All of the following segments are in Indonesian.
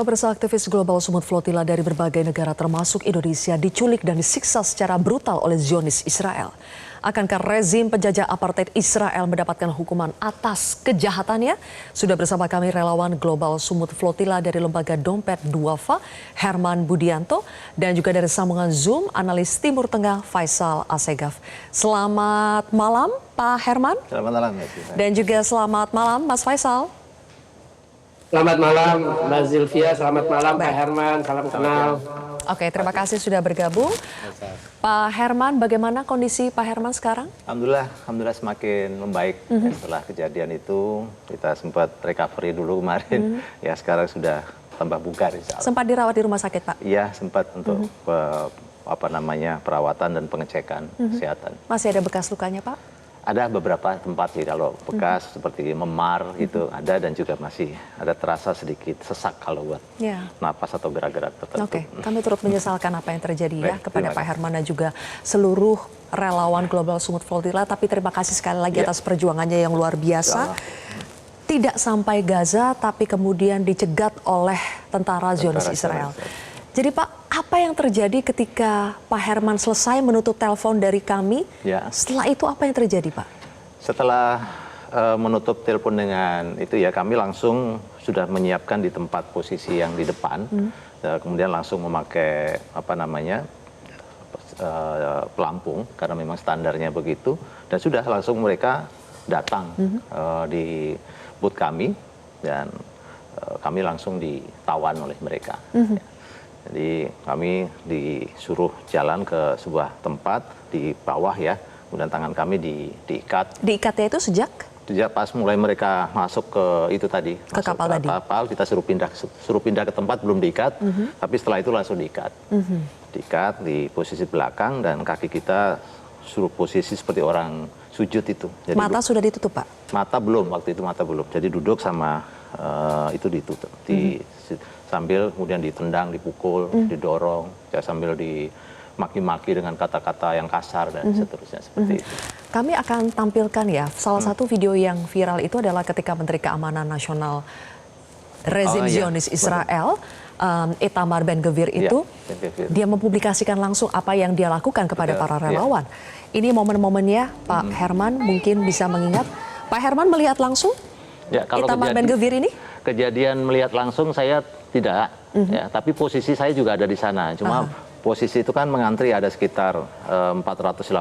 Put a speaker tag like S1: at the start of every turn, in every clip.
S1: Pemirsa, aktivis global Sumut Flotilla dari berbagai negara termasuk Indonesia diculik dan disiksa secara brutal oleh Zionis Israel. Akankah rezim penjajah apartheid Israel mendapatkan hukuman atas kejahatannya? Sudah bersama kami relawan global Sumut Flotilla dari lembaga Dompet Duafa, Herman Budianto, dan juga dari sambungan Zoom, analis Timur Tengah Faisal Assegaf. Selamat malam Pak Herman.
S2: Selamat malam.
S1: Dan juga selamat malam Mas Faisal.
S3: Selamat malam Mbak Zilvia, selamat malam Pak Herman, salam kenal.
S1: Oke, terima kasih sudah bergabung. Pak Herman, bagaimana kondisi Pak Herman sekarang?
S2: Alhamdulillah semakin membaik. Setelah kejadian itu kita sempat recovery dulu kemarin. Ya sekarang sudah tambah bugar.
S1: Sempat dirawat di rumah sakit Pak?
S2: Iya sempat untuk perawatan dan pengecekan kesehatan.
S1: Masih ada bekas lukanya Pak?
S2: Ada beberapa tempat sih kalau bekas seperti memar gitu ada, dan juga masih ada terasa sedikit sesak kalau buat napas atau gerak-gerak tertentu.
S1: Oke, kami turut menyesalkan apa yang terjadi kepada Pak Herman dan juga seluruh relawan global Sumut Flotilla. Tapi terima kasih sekali lagi atas perjuangannya yang luar biasa. Tidak sampai Gaza tapi kemudian dicegat oleh tentara Zionis Israel. Jadi Pak, apa yang terjadi ketika Pak Herman selesai menutup telepon dari kami? Setelah itu apa yang terjadi Pak?
S2: Setelah menutup telepon dengan itu ya, kami langsung sudah menyiapkan di tempat posisi yang di depan. Kemudian langsung memakai pelampung karena memang standarnya begitu. Dan sudah langsung mereka datang di booth kami dan kami langsung ditawan oleh mereka. Jadi kami disuruh jalan ke sebuah tempat di bawah ya, kemudian tangan kami diikat.
S1: Diikatnya itu sejak?
S2: Sejak pas mulai mereka masuk ke itu tadi.
S1: Ke kapal tadi?
S2: Kapal, kita suruh pindah ke tempat, belum diikat, tapi setelah itu langsung diikat. Diikat di posisi belakang dan kaki kita suruh posisi seperti orang sujud itu. Jadi
S1: mata sudah ditutup Pak?
S2: Mata belum, waktu itu mata belum. Jadi duduk sama itu ditutup. Sambil kemudian ditendang, dipukul, didorong, ya sambil dimaki-maki dengan kata-kata yang kasar dan seterusnya seperti itu.
S1: Kami akan tampilkan ya, salah satu video yang viral itu adalah ketika Menteri Keamanan Nasional rezim Zionis Israel, Itamar Ben-Gvir itu, dia mempublikasikan langsung apa yang dia lakukan kepada para relawan. Ini momen-momennya Pak Herman mungkin bisa mengingat. Pak Herman melihat langsung Itamar Ben-Gvir ini?
S2: Kejadian melihat langsung saya tidak, ya, tapi posisi saya juga ada di sana. Cuma posisi itu kan mengantri ada sekitar 482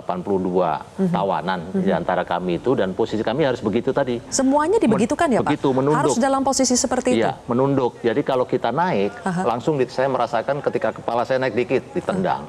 S2: tawanan di antara kami itu, dan posisi kami harus begitu tadi.
S1: Semuanya dibegitukan ya Pak?
S2: Begitu, menunduk.
S1: Harus dalam posisi seperti itu?
S2: Iya, menunduk. Jadi kalau kita naik, langsung saya merasakan ketika kepala saya naik dikit, ditendang.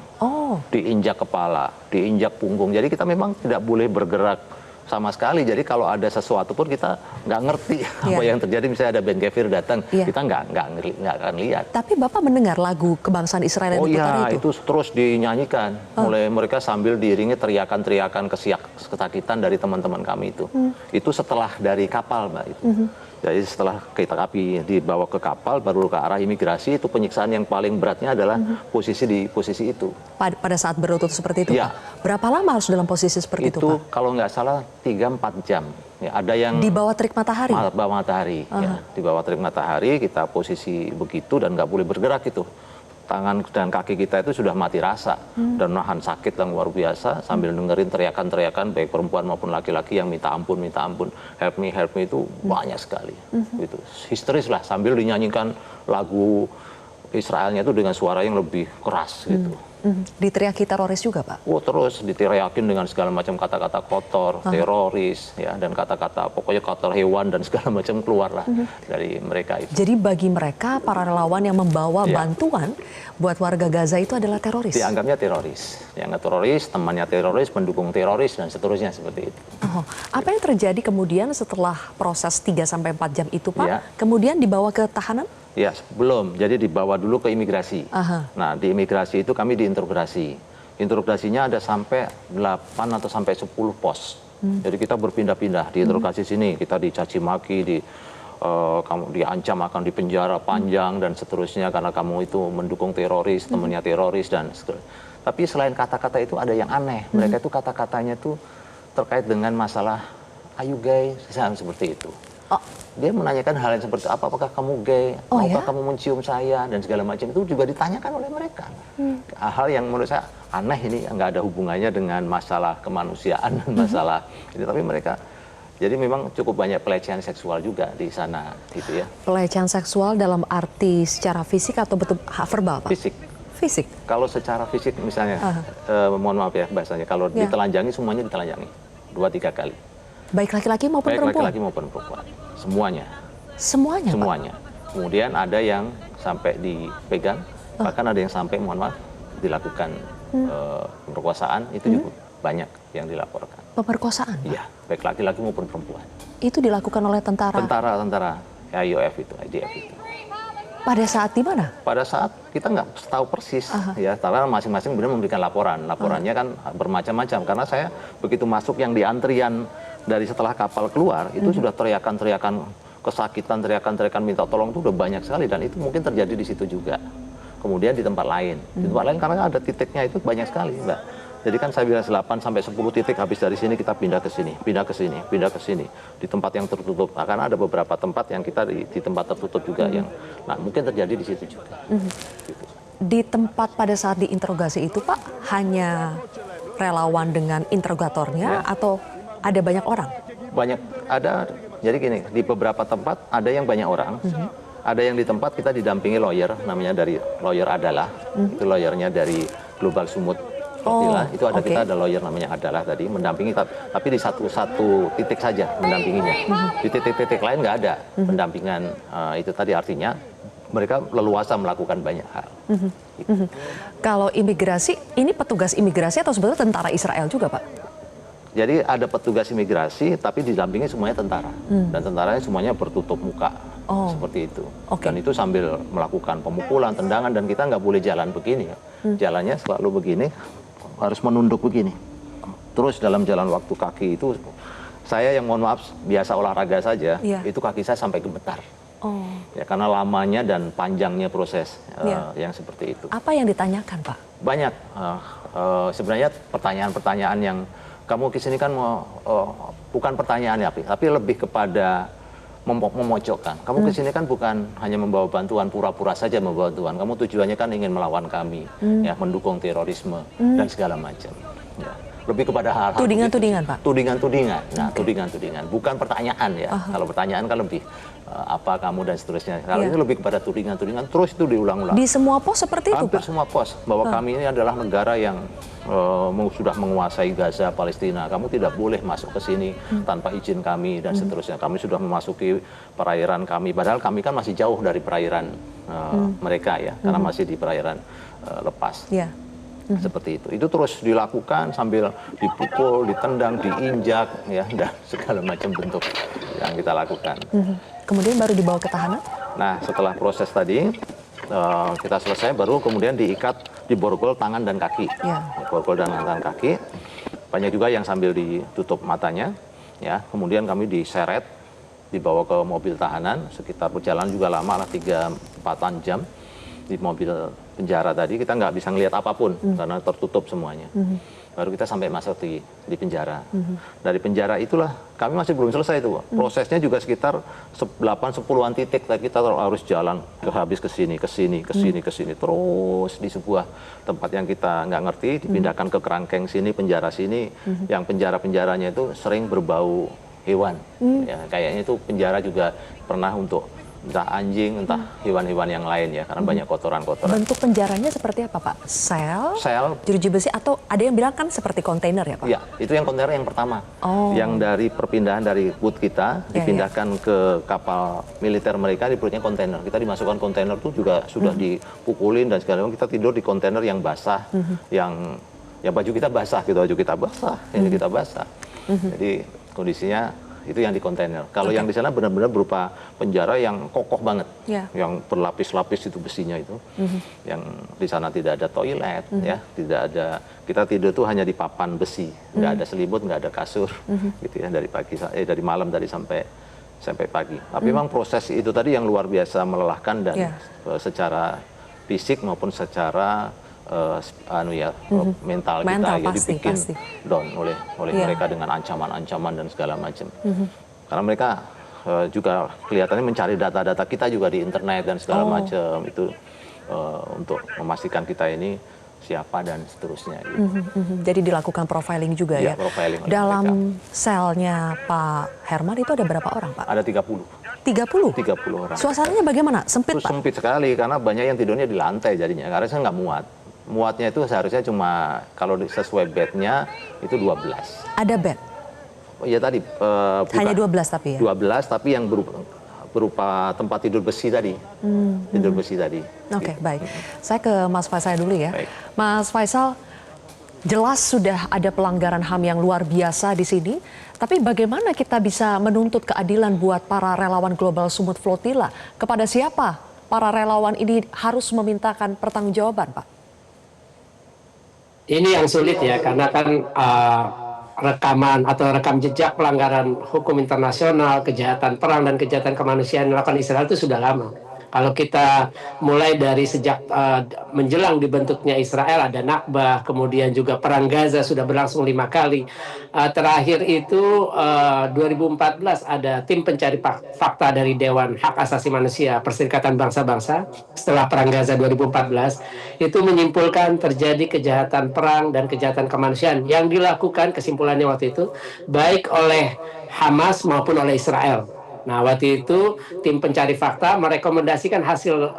S2: Diinjak kepala, diinjak punggung. Jadi kita memang tidak boleh bergerak sama sekali. Jadi kalau ada sesuatu pun kita nggak ngerti apa yang terjadi. Misalnya ada Ben-Gvir datang, kita nggak akan lihat.
S1: Tapi Bapak mendengar lagu kebangsaan Israel yang diputar
S2: itu terus dinyanyikan oleh mereka sambil diiringi teriakan-teriakan kesakitan dari teman-teman kami itu. Itu setelah dari kapal Mbak itu. Jadi setelah kami dibawa ke kapal, baru ke arah imigrasi, itu penyiksaan yang paling beratnya adalah posisi di posisi itu. Pada
S1: saat berlutut seperti itu Pak? Berapa lama harus dalam posisi seperti itu Pak?
S2: Itu kalau nggak salah 3-4 jam. Ya, ada yang
S1: di bawah terik matahari?
S2: Di bawah matahari. Ya, di bawah terik matahari kita posisi begitu dan nggak boleh bergerak itu. Tangan dan kaki kita itu sudah mati rasa dan nahan sakit yang luar biasa sambil dengerin teriakan-teriakan baik perempuan maupun laki-laki yang minta ampun, help me itu banyak sekali. Itu histeris lah sambil dinyanyikan lagu Israelnya itu dengan suara yang lebih keras gitu.
S1: Diteriaki teroris juga Pak?
S2: Terus diteriakin dengan segala macam kata-kata kotor, teroris, ya, dan kata-kata pokoknya kotor hewan dan segala macam keluarlah dari mereka itu.
S1: Jadi bagi mereka para relawan yang membawa bantuan buat warga Gaza itu adalah teroris?
S2: Dianggapnya teroris, temannya teroris, pendukung teroris dan seterusnya seperti itu.
S1: Apa yang terjadi kemudian setelah proses 3-4 jam itu Pak? Kemudian dibawa ke tahanan?
S2: Ya, belum. Jadi dibawa dulu ke imigrasi. Nah, di imigrasi itu kami diinterogasi. Interogasinya ada sampai 8 atau sampai 10 pos. Jadi kita berpindah-pindah. Diinterogasi sini, kita dicaci maki, kamu diancam akan dipenjara panjang dan seterusnya karena kamu itu mendukung teroris, temannya teroris dan seterusnya. Tapi selain kata-kata itu ada yang aneh. Mereka itu kata-katanya itu terkait dengan masalah ayu guys, seperti itu. dia menanyakan hal yang seperti apa, apakah kamu gay, maukah kamu mencium saya, dan segala macam itu juga ditanyakan oleh mereka. Hal yang menurut saya aneh, ini nggak ada hubungannya dengan masalah kemanusiaan dan masalah ini, tapi mereka, jadi memang cukup banyak pelecehan seksual juga di sana gitu ya.
S1: Pelecehan seksual dalam arti secara fisik atau betul verbal, Pak?
S2: Fisik.
S1: Fisik.
S2: Kalau secara fisik misalnya, mohon maaf ya bahasanya, kalau ditelanjangi semuanya ditelanjangi 2-3 kali.
S1: Baik laki-laki maupun perempuan?
S2: Baik laki-laki maupun perempuan. Semuanya.
S1: Semuanya,
S2: Semuanya.
S1: Pak?
S2: Kemudian ada yang sampai dipegang, bahkan ada yang sampai, mohon maaf, dilakukan pemerkosaan, itu juga banyak yang dilaporkan.
S1: Pemerkosaan?
S2: Iya, baik laki-laki maupun perempuan.
S1: Itu dilakukan oleh tentara?
S2: Tentara IOF itu, IDF itu.
S1: Pada saat di mana?
S2: Pada saat kita nggak tahu persis, ya, karena masing-masing benar memberikan laporan. Laporannya kan bermacam-macam, karena saya begitu masuk yang di antrian dari setelah kapal keluar, itu sudah teriakan-teriakan kesakitan, teriakan-teriakan minta tolong itu udah banyak sekali, dan itu mungkin terjadi di situ juga. Kemudian di tempat lain, karena ada titiknya itu banyak sekali, Mbak. Jadi kan saya bilang 8-10 titik, habis dari sini kita pindah ke sini, pindah ke sini, pindah ke sini, di tempat yang tertutup. Nah, karena ada beberapa tempat yang kita di tempat tertutup juga yang, nah mungkin terjadi di situ juga. Gitu.
S1: Di tempat pada saat diinterogasi itu, Pak, hanya relawan dengan interrogatornya atau ada banyak orang?
S2: Banyak, ada. Jadi gini, di beberapa tempat ada yang banyak orang, ada yang di tempat kita didampingi lawyer, namanya dari lawyer Adalah, itu lawyernya dari Global Sumut Flotilla, itu ada kita ada lawyer namanya Adalah tadi, mendampingi, tapi di satu titik saja mendampinginya, di titik-titik lain nggak ada pendampingan, itu tadi artinya mereka leluasa melakukan banyak hal. Gitu.
S1: Kalau imigrasi, ini petugas imigrasi atau sebetulnya tentara Israel juga, Pak?
S2: Jadi ada petugas imigrasi, tapi didampingi semuanya tentara. Dan tentaranya semuanya bertutup muka, seperti itu. Dan itu sambil melakukan pemukulan, tendangan, dan kita nggak boleh jalan begini. Jalannya selalu begini, harus menunduk begini. Terus dalam jalan waktu kaki itu, saya yang mohon maaf, biasa olahraga saja, itu kaki saya sampai gemetar. Ya, karena lamanya dan panjangnya proses yang seperti itu.
S1: Apa yang ditanyakan, Pak?
S2: Banyak. Sebenarnya pertanyaan-pertanyaan yang kamu kesini kan mau, bukan pertanyaan ya, tapi lebih kepada memojokkan. Kamu kesini kan bukan hanya membawa bantuan, pura-pura saja membawa bantuan. Kamu tujuannya kan ingin melawan kami, ya, mendukung terorisme dan segala macam. Ya. Lebih kepada hal-hal
S1: tudingan-tudingan, Pak?
S2: Tudingan-tudingan. Nah, tudingan-tudingan. Bukan pertanyaan ya. Kalau pertanyaan kan lebih apa kamu dan seterusnya. Kalau ini lebih kepada tudingan-tudingan, terus itu diulang-ulang.
S1: Di semua pos seperti itu,
S2: Hampir
S1: Pak?
S2: semua pos. Bahwa kami ini adalah negara yang sudah menguasai Gaza, Palestina. Kamu tidak boleh masuk ke sini tanpa izin kami dan seterusnya. Kami sudah memasuki perairan kami. Padahal kami kan masih jauh dari perairan mereka ya. Karena masih di perairan lepas. Seperti itu terus dilakukan sambil dipukul, ditendang, diinjak, ya, dan segala macam bentuk yang kita lakukan.
S1: Kemudian baru dibawa ke tahanan?
S2: Nah, setelah proses tadi kita selesai, baru kemudian diikat, diborgol tangan dan kaki. Borgol dan tangan kaki. Banyak juga yang sambil ditutup matanya, ya. Kemudian kami diseret, dibawa ke mobil tahanan, sekitar perjalanan juga lama lah, 3-4 jam di mobil penjara tadi. Kita nggak bisa ngelihat apapun karena tertutup semuanya. Baru kita sampai masuk di penjara. Dari penjara itulah kami masih belum selesai itu. Prosesnya juga sekitar 8-10-an titik. Kita harus jalan habis ke sini, terus di sebuah tempat yang kita nggak ngerti, dipindahkan ke kerangkeng sini, penjara sini, yang penjara-penjaranya itu sering berbau hewan. Ya, kayaknya itu penjara juga pernah untuk entah anjing, entah hewan-hewan yang lain ya, karena banyak kotoran-kotoran.
S1: Bentuk penjaranya seperti apa, Pak? Sel, jeruji besi, atau ada yang bilang kan seperti kontainer ya, Pak?
S2: Iya, itu yang kontainer yang pertama. Yang dari perpindahan dari boot kita, dipindahkan ke kapal militer mereka, dibuatnya kontainer. Kita dimasukkan kontainer itu juga sudah dipukulin dan segala macam. Kita tidur di kontainer yang basah, yang baju kita basah gitu, baju kita basah, ini kita basah. Jadi kondisinya itu yang di kontainer. Kalau yang di sana benar-benar berupa penjara yang kokoh banget, yang berlapis-lapis itu besinya itu, yang di sana tidak ada toilet, ya, tidak ada, kita tidur tuh hanya di papan besi, nggak ada selimut, nggak ada kasur, gitu ya, dari malam tadi sampai pagi. Tapi memang proses itu tadi yang luar biasa melelahkan dan secara fisik maupun secara mental kita ya, dibikin down oleh mereka dengan ancaman-ancaman dan segala macam. Karena mereka juga kelihatannya mencari data-data kita juga di internet dan segala macam itu untuk memastikan kita ini siapa dan seterusnya. Gitu.
S1: Jadi dilakukan profiling juga ya?
S2: Profiling
S1: dalam selnya Pak Herman itu ada berapa orang, Pak?
S2: Ada 30.
S1: 30?
S2: 30 orang.
S1: Suasananya bagaimana? Sempit, Pak?
S2: Sempit sekali karena banyak yang tidurnya di lantai jadinya. Karena saya nggak muat. Muatnya itu seharusnya cuma kalau sesuai bednya itu 12.
S1: Ada bed?
S2: Ya tadi.
S1: Hanya 12 tapi ya?
S2: 12 tapi yang berupa tempat tidur besi tadi. Tidur besi tadi.
S1: Oke, baik. Saya ke Mas Faisal dulu ya.
S2: Baik.
S1: Mas Faisal, jelas sudah ada pelanggaran HAM yang luar biasa di sini. Tapi bagaimana kita bisa menuntut keadilan buat para relawan Global Sumut Flotilla? Kepada siapa para relawan ini harus memintakan pertanggungjawaban, Pak?
S3: Ini yang sulit ya, karena kan rekaman atau rekam jejak pelanggaran hukum internasional, kejahatan perang dan kejahatan kemanusiaan yang dilakukan Israel itu sudah lama. Kalau kita mulai dari sejak menjelang dibentuknya Israel, ada Nakbah, kemudian juga Perang Gaza sudah berlangsung 5 kali. Terakhir itu 2014 ada tim pencari fakta dari Dewan Hak Asasi Manusia Perserikatan Bangsa-Bangsa setelah Perang Gaza 2014 itu menyimpulkan terjadi kejahatan perang dan kejahatan kemanusiaan yang dilakukan, kesimpulannya waktu itu, baik oleh Hamas maupun oleh Israel. Nah, waktu itu tim pencari fakta merekomendasikan hasil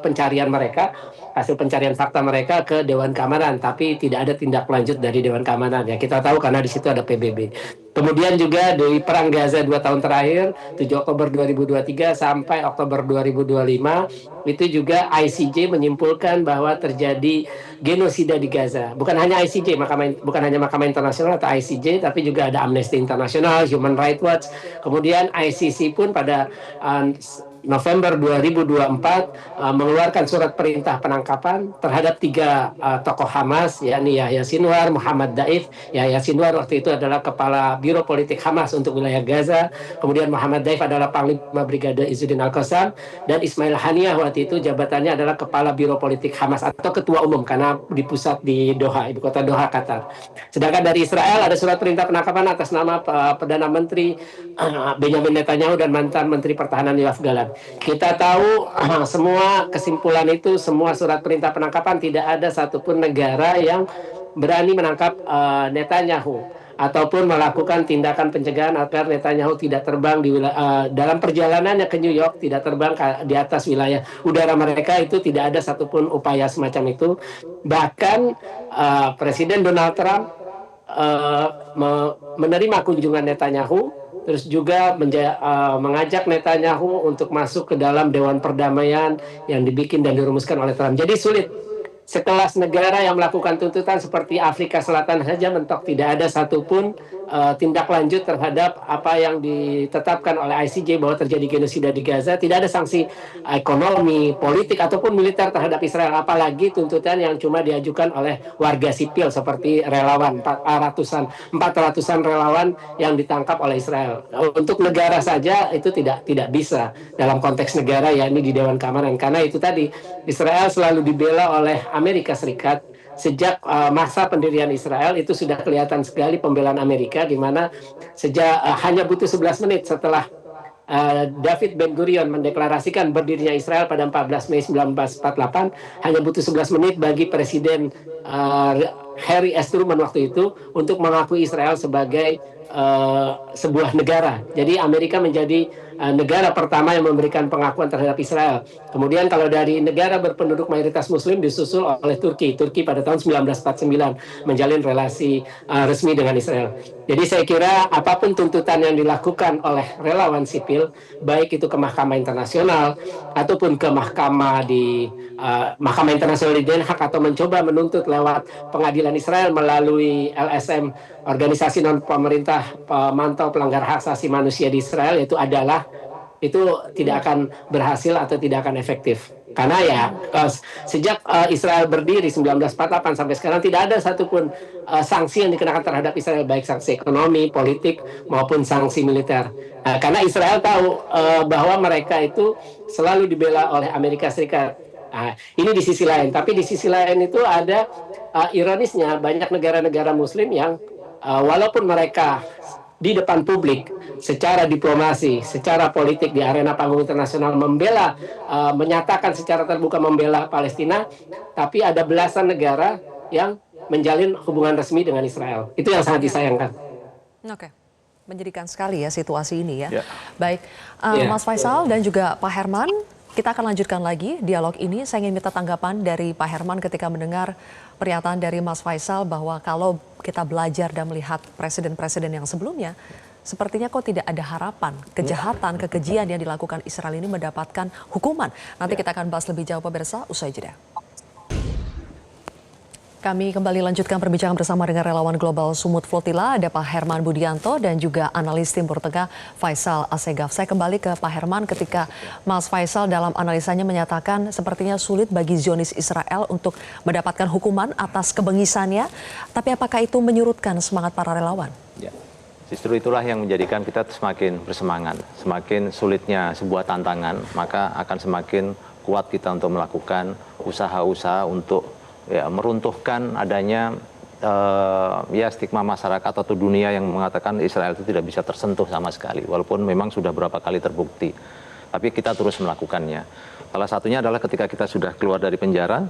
S3: pencarian mereka, hasil pencarian fakta mereka ke Dewan Keamanan, tapi tidak ada tindak lanjut dari Dewan Keamanan. Ya, kita tahu karena di situ ada PBB. Kemudian juga dari Perang Gaza 2 tahun terakhir, 7 Oktober 2023 sampai Oktober 2025, itu juga ICJ menyimpulkan bahwa terjadi genosida di Gaza. Bukan hanya ICJ, bukan hanya Mahkamah Internasional atau ICJ, tapi juga ada Amnesty International, Human Rights Watch, kemudian ICC pun pada November 2024 mengeluarkan surat perintah penangkapan terhadap 3 tokoh Hamas, yakni Yahya Sinwar, Muhammad Daif. Yahya Sinwar waktu itu adalah Kepala Biro Politik Hamas untuk wilayah Gaza, kemudian Muhammad Daif adalah Panglima Brigade Izzuddin Al-Qassam, dan Ismail Haniyah waktu itu jabatannya adalah Kepala Biro Politik Hamas atau Ketua Umum karena dipusat di Doha, ibu kota Doha, Qatar. Sedangkan dari Israel ada surat perintah penangkapan atas nama Perdana Menteri Benjamin Netanyahu dan mantan Menteri Pertahanan Yoav Gallant. Kita tahu semua kesimpulan itu, semua surat perintah penangkapan, tidak ada satupun negara yang berani menangkap Netanyahu ataupun melakukan tindakan pencegahan agar Netanyahu tidak terbang dalam perjalanannya ke New York, tidak terbang di atas wilayah udara mereka. Itu tidak ada satupun upaya semacam itu. Bahkan Presiden Donald Trump menerima kunjungan Netanyahu, terus juga mengajak Netanyahu untuk masuk ke dalam Dewan Perdamaian yang dibikin dan dirumuskan oleh Trump. Jadi sulit. Sekelas negara yang melakukan tuntutan seperti Afrika Selatan saja mentok tidak ada satupun tindak lanjut terhadap apa yang ditetapkan oleh ICJ bahwa terjadi genosida di Gaza. Tidak ada sanksi ekonomi, politik ataupun militer terhadap Israel, apalagi tuntutan yang cuma diajukan oleh warga sipil seperti relawan 400-an relawan yang ditangkap oleh Israel. Untuk negara saja itu tidak bisa dalam konteks negara, yakni di Dewan Keamanan, karena itu tadi Israel selalu dibela oleh Amerika Serikat. Sejak masa pendirian Israel itu sudah kelihatan sekali pembelaan Amerika, di mana sejak hanya butuh 11 menit setelah David Ben Gurion mendeklarasikan berdirinya Israel pada 14 Mei 1948, hanya butuh 11 menit bagi Presiden Harry S. Truman waktu itu untuk mengakui Israel sebagai sebuah negara. Jadi Amerika menjadi negara pertama yang memberikan pengakuan terhadap Israel. Kemudian kalau dari negara berpenduduk mayoritas Muslim disusul oleh Turki. Turki pada tahun 1949 menjalin relasi resmi dengan Israel. Jadi saya kira apapun tuntutan yang dilakukan oleh relawan sipil, baik itu ke Mahkamah Internasional ataupun ke Mahkamah Internasional di Den Haag, atau mencoba menuntut lewat pengadilan Israel melalui LSM, organisasi non pemerintah pemantau pelanggar hak asasi manusia di Israel, itu tidak akan berhasil atau tidak akan efektif. Karena ya sejak Israel berdiri 1948 sampai sekarang tidak ada satupun sanksi yang dikenakan terhadap Israel, baik sanksi ekonomi, politik maupun sanksi militer. Karena Israel tahu bahwa mereka itu selalu dibela oleh Amerika Serikat. Ini di sisi lain, tapi di sisi lain itu ada ironisnya banyak negara-negara Muslim yang walaupun mereka di depan publik, secara diplomasi, secara politik di arena panggung internasional membela, menyatakan secara terbuka membela Palestina, tapi ada belasan negara yang menjalin hubungan resmi dengan Israel. Itu yang sangat disayangkan.
S1: Oke. Menjadikan sekali ya situasi ini ya.
S2: Ya.
S1: Baik, Mas Faisal dan juga Pak Herman, kita akan lanjutkan lagi dialog ini. Saya ingin minta tanggapan dari Pak Herman ketika mendengar pernyataan dari Mas Faisal bahwa kalau kita belajar dan melihat presiden-presiden yang sebelumnya, sepertinya kok tidak ada harapan kejahatan, kekejian yang dilakukan Israel ini mendapatkan hukuman. Nanti kita akan bahas lebih jauh pemirsa, usai jeda. Kami kembali lanjutkan perbincangan bersama dengan relawan Global Sumut Flotilla, ada Pak Herman Budianto dan juga analis Timur Tengah Faisal Assegaf. Saya kembali ke Pak Herman ketika Mas Faisal dalam analisanya menyatakan sepertinya sulit bagi Zionis Israel untuk mendapatkan hukuman atas kebengisannya. Tapi apakah itu menyurutkan semangat para relawan?
S2: Ya. Justru itulah yang menjadikan kita semakin bersemangat. Semakin sulitnya sebuah tantangan, maka akan semakin kuat kita untuk melakukan usaha-usaha untuk meruntuhkan adanya stigma masyarakat atau dunia yang mengatakan Israel itu tidak bisa tersentuh sama sekali, walaupun memang sudah berapa kali terbukti. Tapi kita terus melakukannya. Salah satunya adalah ketika kita sudah keluar dari penjara,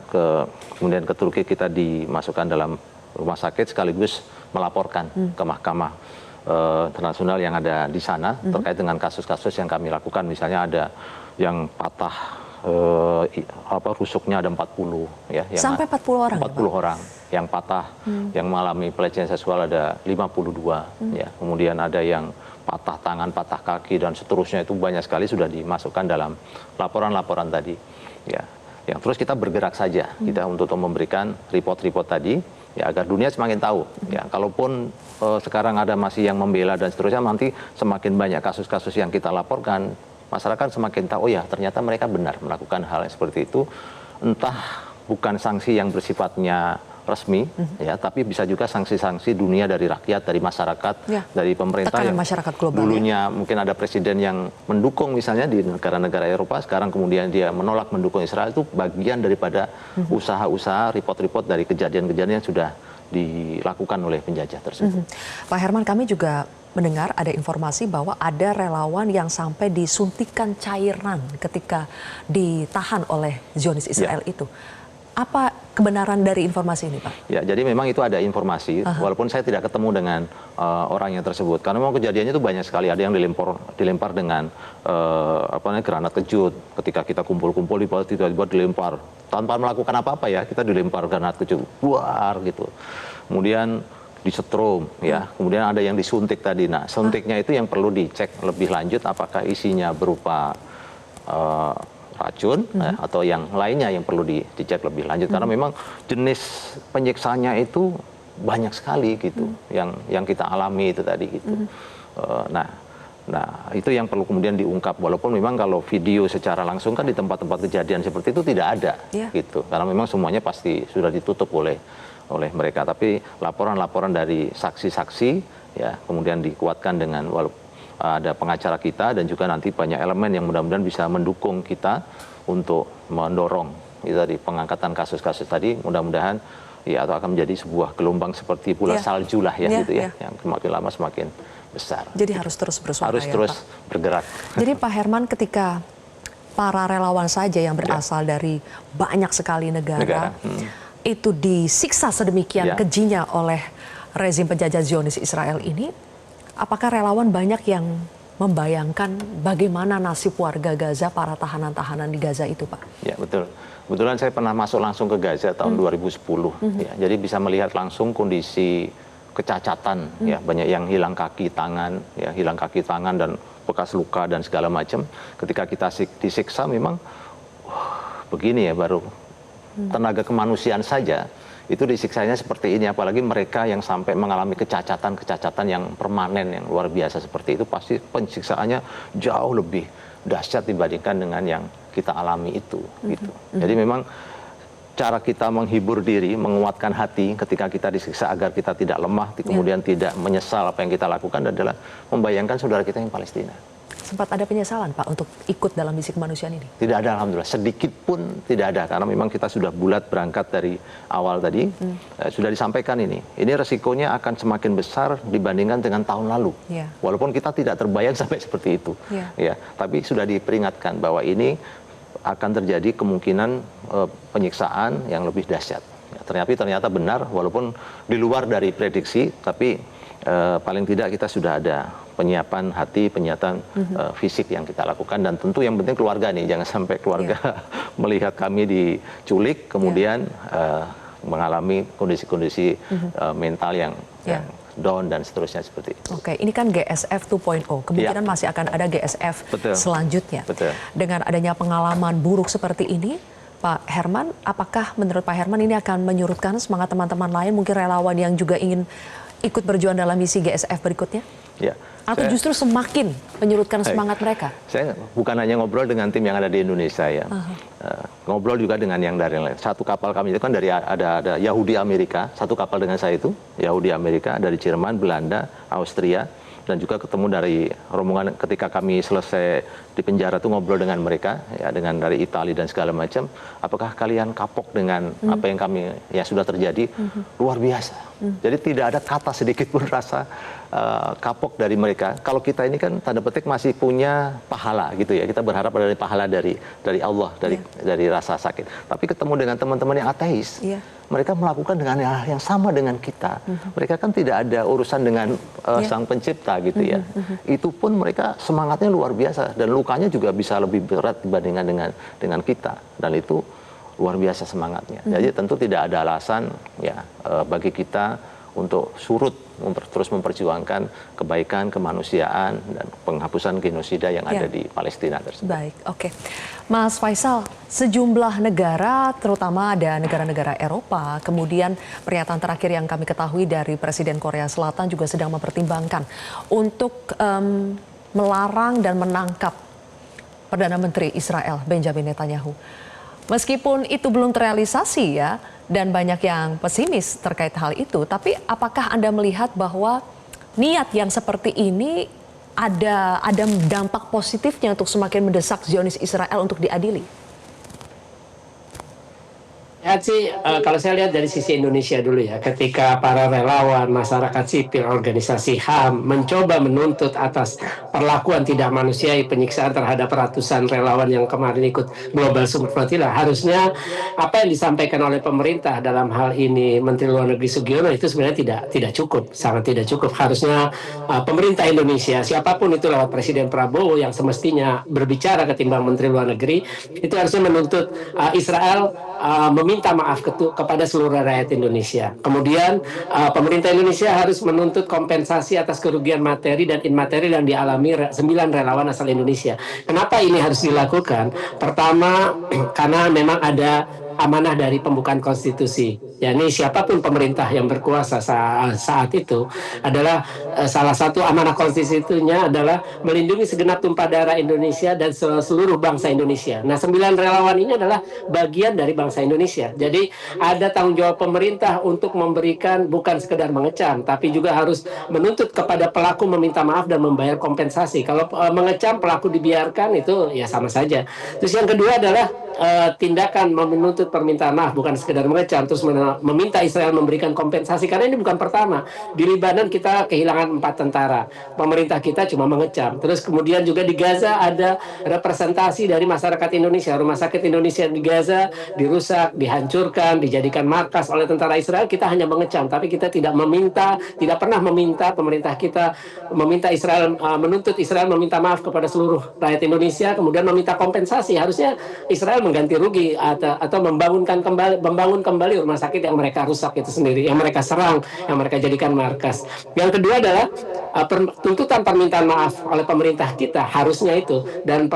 S2: kemudian ke Turki, kita dimasukkan dalam rumah sakit sekaligus melaporkan ke mahkamah internasional yang ada di sana terkait dengan kasus-kasus yang kami lakukan. Misalnya ada yang patah rusuknya ada 40 ya, yang
S1: sampai 40 orang
S2: 40 orang yang patah, yang mengalami pelecehan seksual ada 52 ya, kemudian ada yang patah tangan, patah kaki dan seterusnya, itu banyak sekali sudah dimasukkan dalam laporan-laporan tadi ya. Yang terus kita bergerak saja kita untuk memberikan report-report tadi ya, agar dunia semakin tahu ya, kalaupun sekarang ada masih yang membela dan seterusnya, nanti semakin banyak kasus-kasus yang kita laporkan, masyarakat semakin tahu, oh ya ternyata mereka benar melakukan hal yang seperti itu. Entah bukan sanksi yang bersifatnya resmi ya, tapi bisa juga sanksi-sanksi dunia dari rakyat, dari masyarakat, dari pemerintah yang
S1: masyarakat global,
S2: dulunya mungkin ada presiden yang mendukung misalnya di negara-negara Eropa, sekarang kemudian dia menolak mendukung Israel. Itu bagian daripada usaha-usaha, report-report dari kejadian-kejadian yang sudah dilakukan oleh penjajah tersebut.
S1: Pak Herman, kami juga mendengar ada informasi bahwa ada relawan yang sampai disuntikan cairan ketika ditahan oleh Zionis Israel itu. Apa kebenaran dari informasi ini, Pak?
S2: Ya, jadi memang itu ada informasi, walaupun saya tidak ketemu dengan orang yang tersebut. Karena memang kejadiannya itu banyak sekali. Ada yang dilempar dengan granat kejut. Ketika kita kumpul-kumpul, tiba-tiba dilempar tanpa melakukan apa-apa ya, kita dilempar granat kejut, buar gitu. Kemudian disetrum ya, kemudian ada yang disuntik tadi. Nah, suntiknya itu yang perlu dicek lebih lanjut apakah isinya berupa racun atau yang lainnya yang perlu dicek lebih lanjut, karena memang jenis penyiksanya itu banyak sekali gitu yang kita alami itu tadi gitu. Nah itu yang perlu kemudian diungkap, walaupun memang kalau video secara langsung kan di tempat-tempat kejadian seperti itu tidak ada gitu, karena memang semuanya pasti sudah ditutup oleh mereka. Tapi laporan-laporan dari saksi-saksi ya kemudian dikuatkan dengan ada pengacara kita, dan juga nanti banyak elemen yang mudah-mudahan bisa mendukung kita untuk mendorong itu tadi pengangkatan kasus-kasus tadi. Mudah-mudahan ya atau akan menjadi sebuah gelombang seperti bola salju lah ya gitu ya, yang semakin lama semakin besar.
S1: Jadi harus terus bersuara,
S2: harus terus bergerak.
S1: Jadi Pak Herman, ketika para relawan saja yang berasal dari banyak sekali negara. Itu disiksa sedemikian kejinya oleh rezim penjajah Zionis Israel ini, apakah relawan banyak yang membayangkan bagaimana nasib warga Gaza, para tahanan-tahanan di Gaza itu, Pak? Ya,
S2: betul. Kebetulan saya pernah masuk langsung ke Gaza tahun 2010. Ya, jadi bisa melihat langsung kondisi kecacatan, ya, banyak yang hilang kaki tangan, ya, hilang kaki tangan dan bekas luka dan segala macam. Ketika kita disiksa memang begini ya, baru tenaga kemanusiaan saja itu disiksanya seperti ini, apalagi mereka yang sampai mengalami kecacatan yang permanen yang luar biasa seperti itu, pasti pensiksaannya jauh lebih dahsyat dibandingkan dengan yang kita alami itu gitu. Jadi memang cara kita menghibur diri, menguatkan hati ketika kita disiksa agar kita tidak lemah, kemudian tidak menyesal apa yang kita lakukan adalah membayangkan saudara kita yang Palestina.
S1: Sempat ada penyesalan Pak untuk ikut dalam misi kemanusiaan ini?
S2: Tidak ada, alhamdulillah. Sedikit pun tidak ada, karena memang kita sudah bulat berangkat dari awal tadi. Sudah disampaikan ini resikonya akan semakin besar dibandingkan dengan tahun lalu. Walaupun kita tidak terbayang sampai seperti itu. Ya, tapi sudah diperingatkan bahwa ini akan terjadi kemungkinan penyiksaan yang lebih dahsyat. Ya, ternyata benar, walaupun di luar dari prediksi, tapi paling tidak kita sudah ada penyiapan hati, penyiapan fisik yang kita lakukan, dan tentu yang penting keluarga nih, jangan sampai keluarga melihat kami diculik kemudian mengalami kondisi-kondisi mental yang down dan seterusnya seperti itu.
S1: Oke, ini kan GSF 2.0, kemungkinan masih akan ada GSF selanjutnya. Dengan adanya pengalaman buruk seperti ini, Pak Herman, apakah menurut Pak Herman ini akan menyurutkan semangat teman-teman lain, mungkin relawan yang juga ingin ikut berjuang dalam misi GSF berikutnya?
S2: Ya.
S1: Atau justru semakin menyurutkan semangat mereka?
S2: Saya bukan hanya ngobrol dengan tim yang ada di Indonesia ya, ngobrol juga dengan yang dari lain. Satu kapal kami itu kan dari ada Yahudi Amerika, satu kapal dengan saya itu Yahudi Amerika, dari Jerman, Belanda, Austria, dan juga ketemu dari rombongan ketika kami selesai di penjara tuh ngobrol dengan mereka ya, dengan dari Italia dan segala macam. Apakah kalian kapok dengan apa yang kami sudah terjadi? Luar biasa. Jadi tidak ada kata sedikit pun rasa kapok dari mereka. Kalau kita ini kan tanda petik masih punya pahala gitu ya. Kita berharap ada pahala dari Allah, dari rasa sakit. Tapi ketemu dengan teman-teman yang ateis, mereka melakukan dengan hal yang sama dengan kita. Mereka kan tidak ada urusan dengan Sang Pencipta gitu ya. Itu pun mereka semangatnya luar biasa, dan lukanya juga bisa lebih berat dibandingkan dengan kita, dan itu luar biasa semangatnya. Jadi tentu tidak ada alasan bagi kita untuk surut terus memperjuangkan kebaikan, kemanusiaan, dan penghapusan genosida yang ada di Palestina tersebut.
S1: Baik, oke. Mas Faisal, sejumlah negara, terutama ada negara-negara Eropa, kemudian pernyataan terakhir yang kami ketahui dari Presiden Korea Selatan juga sedang mempertimbangkan untuk melarang dan menangkap Perdana Menteri Israel Benjamin Netanyahu. Meskipun itu belum terrealisasi ya, dan banyak yang pesimis terkait hal itu, tapi apakah Anda melihat bahwa niat yang seperti ini ada dampak positifnya untuk semakin mendesak Zionis Israel untuk diadili?
S3: Ya sih, kalau saya lihat dari sisi Indonesia dulu ya, ketika para relawan, masyarakat sipil, organisasi HAM mencoba menuntut atas perlakuan tidak manusiawi, penyiksaan terhadap ratusan relawan yang kemarin ikut Global Summit Flotilla, harusnya apa yang disampaikan oleh pemerintah dalam hal ini Menteri Luar Negeri Sugiono itu sebenarnya tidak cukup, sangat tidak cukup. Harusnya pemerintah Indonesia, siapapun itu lewat Presiden Prabowo yang semestinya berbicara ketimbang Menteri Luar Negeri, itu harusnya menuntut Israel meminta maaf kepada seluruh rakyat Indonesia. Kemudian pemerintah Indonesia harus menuntut kompensasi atas kerugian materi dan imateri yang dialami 9 relawan asal Indonesia. Kenapa ini harus dilakukan? Pertama, karena memang ada amanah dari pembukaan konstitusi. yakni siapapun pemerintah yang berkuasa saat itu adalah salah satu amanah konstitusinya adalah melindungi segenap tumpah darah Indonesia dan seluruh bangsa Indonesia. Nah, 9 relawan ini adalah bagian dari bangsa Indonesia. Jadi ada tanggung jawab pemerintah untuk memberikan bukan sekedar mengecam, tapi juga harus menuntut kepada pelaku meminta maaf dan membayar kompensasi. Kalau mengecam pelaku dibiarkan itu ya sama saja. Terus yang kedua adalah tindakan menuntut permintaan maaf, bukan sekedar mengecam, terus meminta Israel memberikan kompensasi, karena ini bukan pertama. Di Libanon kita kehilangan 4 tentara, pemerintah kita cuma mengecam. Terus kemudian juga di Gaza ada representasi dari masyarakat Indonesia, rumah sakit Indonesia di Gaza dirusak, dihancurkan, dijadikan markas oleh tentara Israel. Kita hanya mengecam, tapi kita tidak pernah meminta pemerintah kita meminta Israel, menuntut Israel meminta maaf kepada seluruh rakyat Indonesia, kemudian meminta kompensasi. Harusnya Israel mengganti rugi atau membangun kembali rumah sakit yang mereka rusak itu sendiri, yang mereka serang, yang mereka jadikan markas. Yang kedua adalah tuntutan permintaan maaf oleh pemerintah kita harusnya itu, dan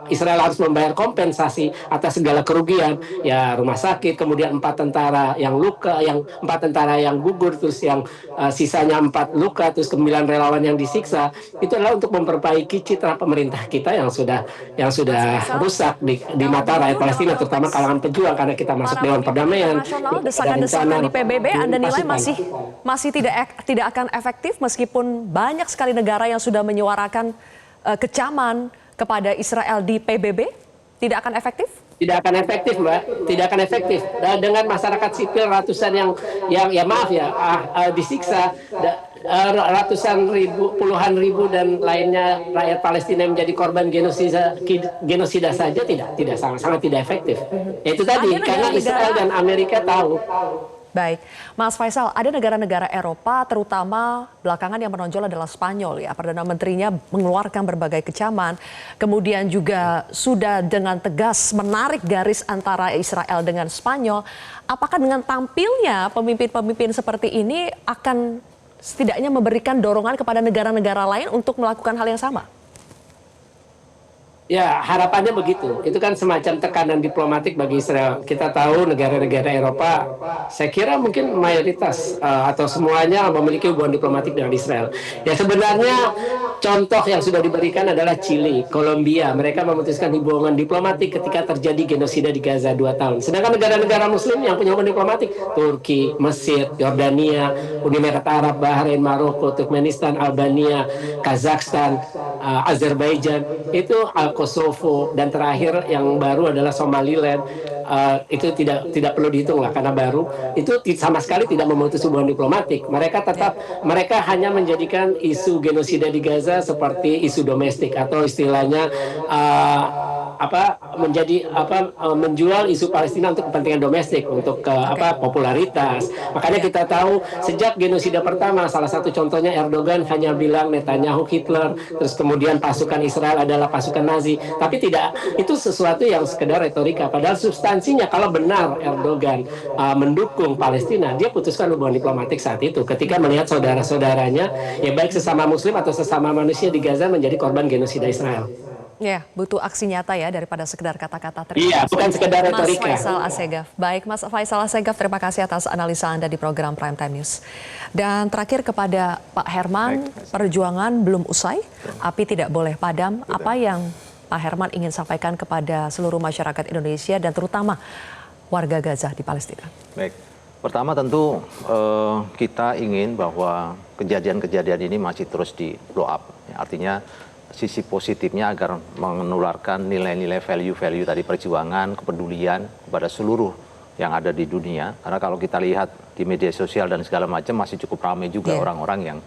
S3: Israel harus membayar kompensasi atas segala kerugian, ya rumah sakit, kemudian 4 tentara yang luka, yang 4 tentara yang gugur, terus yang sisanya 4 luka, terus 9 relawan yang disiksa. Itu adalah untuk memperbaiki citra pemerintah kita yang sudah rusak di mata rakyat Palestina, terutama kalangan pejuang, karena kita masuk Dewan Perdamaian.
S1: Desakan-desakan di PBB Anda nilai masih tidak akan efektif meskipun banyak sekali negara yang sudah menyuarakan kecaman kepada Israel di PBB tidak akan efektif?
S3: Tidak akan efektif, Mbak. Tidak akan efektif. Dengan masyarakat sipil ratusan yang maaf ya, disiksa, ratusan ribu, puluhan ribu dan lainnya rakyat Palestina yang menjadi korban genosida saja sangat tidak efektif. Itu tadi karena Israel dan Amerika tahu.
S1: Baik, Mas Faisal, ada negara-negara Eropa terutama belakangan yang menonjol adalah Spanyol ya. Perdana Menterinya mengeluarkan berbagai kecaman, kemudian juga sudah dengan tegas menarik garis antara Israel dengan Spanyol. Apakah dengan tampilnya pemimpin-pemimpin seperti ini akan setidaknya memberikan dorongan kepada negara-negara lain untuk melakukan hal yang sama?
S3: Ya, harapannya begitu. Itu kan semacam tekanan diplomatik bagi Israel. Kita tahu negara-negara Eropa, saya kira mungkin mayoritas atau semuanya memiliki hubungan diplomatik dengan Israel. Ya sebenarnya contoh yang sudah diberikan adalah Chili, Kolombia. Mereka memutuskan hubungan diplomatik ketika terjadi genosida di Gaza 2 tahun. Sedangkan negara-negara Muslim yang punya hubungan diplomatik, Turki, Mesir, Yordania, Uni Emirat Arab, Bahrain, Maroko, Turkmenistan, Albania, Kazakhstan, Azerbaijan, itu Kosovo, dan terakhir yang baru adalah Somaliland. Itu tidak perlu dihitung lah karena baru. Itu sama sekali tidak memutus hubungan diplomatik. Mereka hanya menjadikan isu genosida di Gaza seperti isu domestik atau istilahnya menjual isu Palestina untuk kepentingan domestik, untuk popularitas. Makanya kita tahu sejak genosida pertama, salah satu contohnya Erdogan hanya bilang Netanyahu Hitler, terus kemudian pasukan Israel adalah pasukan Nazi. Tapi tidak, itu sesuatu yang sekedar retorika. Padahal substansinya kalau benar Erdogan mendukung Palestina, dia putuskan hubungan diplomatik saat itu ketika melihat saudara-saudaranya, ya baik sesama Muslim atau sesama manusia di Gaza menjadi korban genosida Israel.
S1: Ya, butuh aksi nyata ya daripada sekedar kata-kata.
S3: Iya, bukan sekedar retorika.
S1: Mas Faisal Assegaf. Baik, Mas Faisal Assegaf, terima kasih atas analisa Anda di program Prime Time News. Dan terakhir kepada Pak Herman, perjuangan belum usai, api tidak boleh padam. Apa yang Pak Herman ingin sampaikan kepada seluruh masyarakat Indonesia dan terutama warga Gaza di Palestina?
S2: Baik, pertama tentu kita ingin bahwa kejadian-kejadian ini masih terus di blow up. Artinya sisi positifnya agar menularkan nilai-nilai value tadi, perjuangan, kepedulian kepada seluruh yang ada di dunia. Karena kalau kita lihat di media sosial dan segala macam masih cukup ramai juga orang-orang yang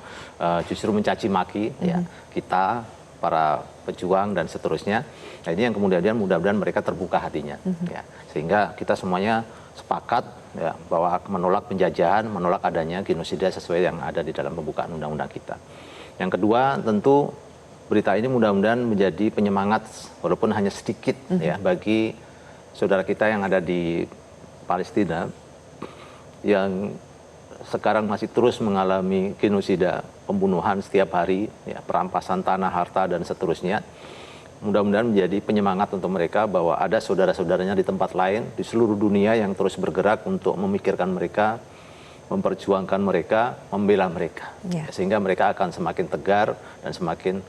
S2: justru mencaci maki ya kita, para pejuang dan seterusnya. Nah, ini yang kemudian mudah-mudahan mereka terbuka hatinya ya. Sehingga kita semuanya sepakat ya bahwa menolak penjajahan, menolak adanya genosida sesuai yang ada di dalam pembukaan undang-undang kita. Yang kedua, tentu berita ini mudah-mudahan menjadi penyemangat walaupun hanya sedikit ya bagi saudara kita yang ada di Palestina yang sekarang masih terus mengalami genosida, pembunuhan setiap hari, ya, perampasan tanah, harta dan seterusnya. Mudah-mudahan menjadi penyemangat untuk mereka bahwa ada saudara-saudaranya di tempat lain di seluruh dunia yang terus bergerak untuk memikirkan mereka, memperjuangkan mereka, membela mereka, sehingga mereka akan semakin tegar dan semakin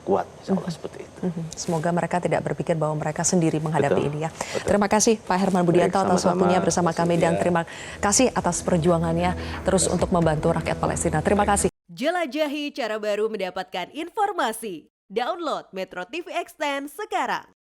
S2: kuat, insya Allah seperti itu.
S1: Semoga mereka tidak berpikir bahwa mereka sendiri menghadapi ini ya. Terima kasih Pak Herman Budianto atas waktunya bersama kami dan terima kasih atas perjuangannya terus untuk membantu rakyat Palestina. Terima kasih.
S4: Jelajahi cara baru mendapatkan informasi. Download Metro TV Extend sekarang.